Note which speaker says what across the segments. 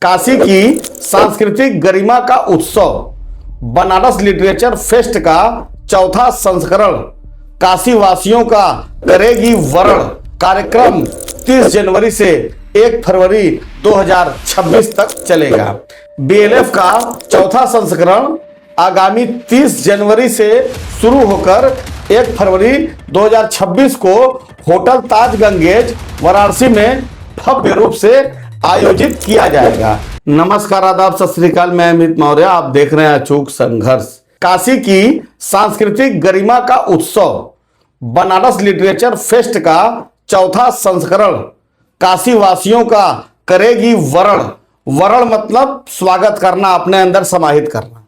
Speaker 1: काशी की सांस्कृतिक गरिमा का उत्सव बनारस लिटरेचर फेस्ट का चौथा संस्करण काशी वासियों का करेगी वरण कार्यक्रम 30 जनवरी से 1 फरवरी 2026 तक चलेगा। बीएलएफ का चौथा संस्करण आगामी 30 जनवरी से शुरू होकर 1 फरवरी 2026 को होटल ताज गंगेज वाराणसी में भव्य रूप से आयोजित किया जाएगा। नमस्कार, आदाब, सत श्री अकाल। मैं अमित मौर्य, आप देख रहे हैं अचूक संघर्ष। काशी की सांस्कृतिक गरिमा का उत्सव बनारस लिटरेचर फेस्ट का चौथा संस्करण काशी वासियों का करेगी वरण। वरण मतलब स्वागत करना, अपने अंदर समाहित करना।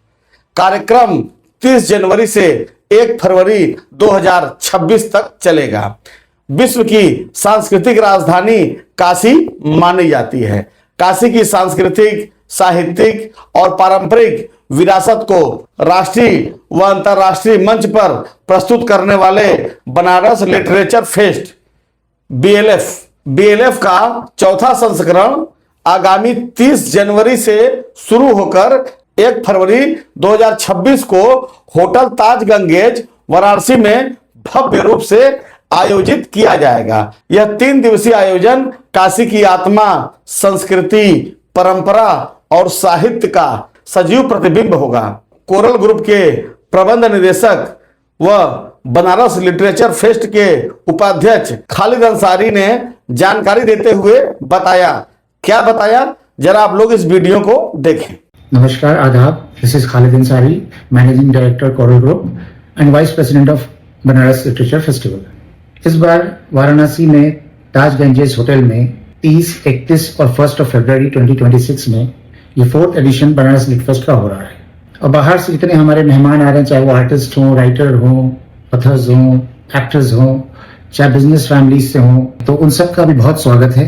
Speaker 1: कार्यक्रम 30 जनवरी से 1 फरवरी 2026 तक चलेगा। विश्व की सांस्कृतिक राजधानी काशी मानी जाती है। काशी की सांस्कृतिक, साहित्यिक और पारंपरिक विरासत को राष्ट्रीय व अंतर्राष्ट्रीय मंच पर प्रस्तुत करने वाले बनारस लिटरेचर फेस्ट बीएलएफ का चौथा संस्करण आगामी 30 जनवरी से शुरू होकर 1 फरवरी 2026 को होटल ताज गंगेज वाराणसी में भव्य रूप से आयोजित किया जाएगा। यह 3 दिवसीय आयोजन काशी की आत्मा, संस्कृति, परंपरा और साहित्य का सजीव प्रतिबिंब होगा। कोरल ग्रुप के प्रबंध निदेशक व बनारस लिटरेचर फेस्ट के उपाध्यक्ष खालिद अंसारी ने जानकारी देते हुए बताया। क्या बताया, जरा आप लोग इस वीडियो को देखें।
Speaker 2: नमस्कार, आदाब। This is Khalid Ansari, managing director coral group and vice president of Banaras literature festival. इस बार वाराणसी में ताज गंगेज होटल में 30, 31 और 1 फरवरी 2026 में ये 4th addition Banaras lit fest का हो रहा है। और बाहर से जितने हमारे मेहमान आ रहे हैं, चाहे वो आर्टिस्ट हों, राइटर हों, ऑथर्स हों, एक्टर्स हों, चाहे बिजनेस फैमिलीज से हों, तो उन सब का भी बहुत स्वागत है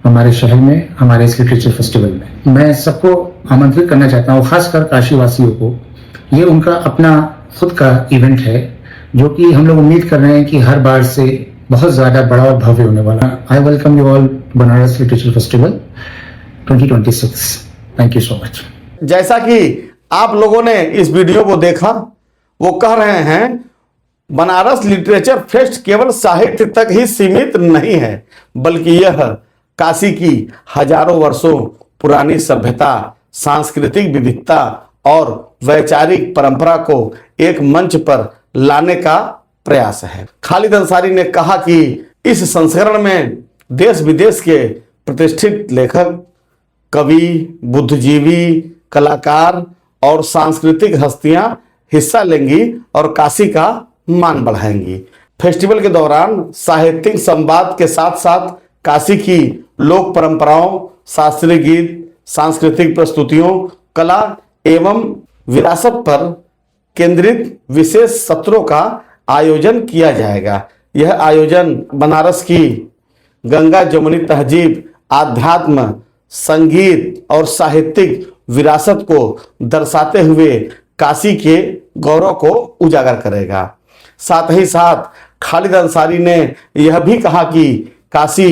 Speaker 2: हमारे शहर में, हमारे इस लिटरेचर फेस्टिवल में। मैं सबको आमंत्रित करना चाहता हूँ, खासकर काशी वासियों को। ये उनका अपना खुद का इवेंट है जो कि हम लोग उम्मीद कर रहे हैं कि हर बार से बहुत ज्यादा बड़ा और भव्य होने वाला। I welcome you all Banaras literature festival 2026। Thank you so much.
Speaker 1: जैसा कि आप लोगों ने इस वीडियो को देखा, वो कह रहे हैं बनारस लिटरेचर फेस्ट केवल साहित्य तक ही सीमित नहीं है, बल्कि यह काशी की हजारों वर्षों पुरानी सभ्यता, सांस्कृतिक विविधता और वैचारिक परंपरा को एक मंच पर लाने का प्रयास है। खालिद अंसारी ने कहा कि इस संस्करण में देश विदेश के प्रतिष्ठित लेखक, कवि, बुद्धिजीवी, कलाकार और सांस्कृतिक हस्तियां हिस्सा लेंगी और काशी का मान बढ़ाएंगी। फेस्टिवल के दौरान साहित्यिक संवाद के साथ साथ काशी की लोक परंपराओं, शास्त्रीय गीत, सांस्कृतिक प्रस्तुतियों, कला एवं विरासत पर केंद्रित विशेष सत्रों का आयोजन किया जाएगा। यह आयोजन बनारस की गंगा जमुनी तहजीब, आध्यात्म, संगीत और साहित्यिक विरासत को दर्शाते हुए काशी के गौरव को उजागर करेगा। साथ ही साथ खालिद अंसारी ने यह भी कहा कि काशी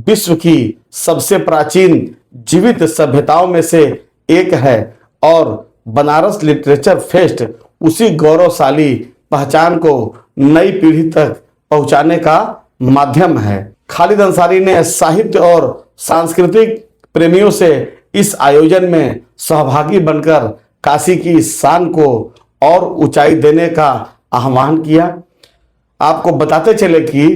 Speaker 1: विश्व की सबसे प्राचीन जीवित सभ्यताओं में से एक है और बनारस लिटरेचर फेस्ट उसी गौरवशाली पहचान को नई पीढ़ी तक पहुंचाने का माध्यम है। खालिद अंसारी ने साहित्य और सांस्कृतिक प्रेमियों से इस आयोजन में सहभागी बनकर काशी की शान को और ऊंचाई देने का आह्वान किया। आपको बताते चले कि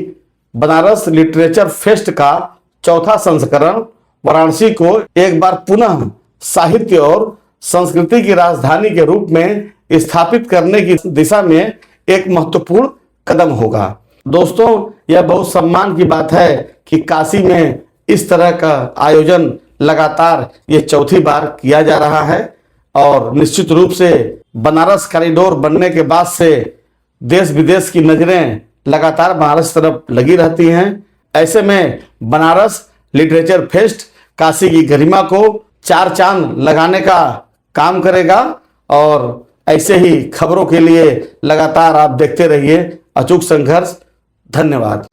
Speaker 1: बनारस लिटरेचर फेस्ट का चौथा संस्करण वाराणसी को एक बार पुनः साहित्य और संस्कृति की राजधानी के रूप में स्थापित करने की दिशा में एक महत्वपूर्ण कदम होगा। दोस्तों, यह बहुत सम्मान की बात है कि काशी में इस तरह का आयोजन लगातार ये चौथी बार किया जा रहा है और निश्चित रूप से बनारस कॉरिडोर बनने के बाद से देश विदेश की नजरें लगातार बनारस तरफ लगी रहती हैं। ऐसे में बनारस लिटरेचर फेस्ट काशी की गरिमा को 4 चांद लगाने का काम करेगा और ऐसे ही खबरों के लिए लगातार आप देखते रहिए अचूक संघर्ष। धन्यवाद।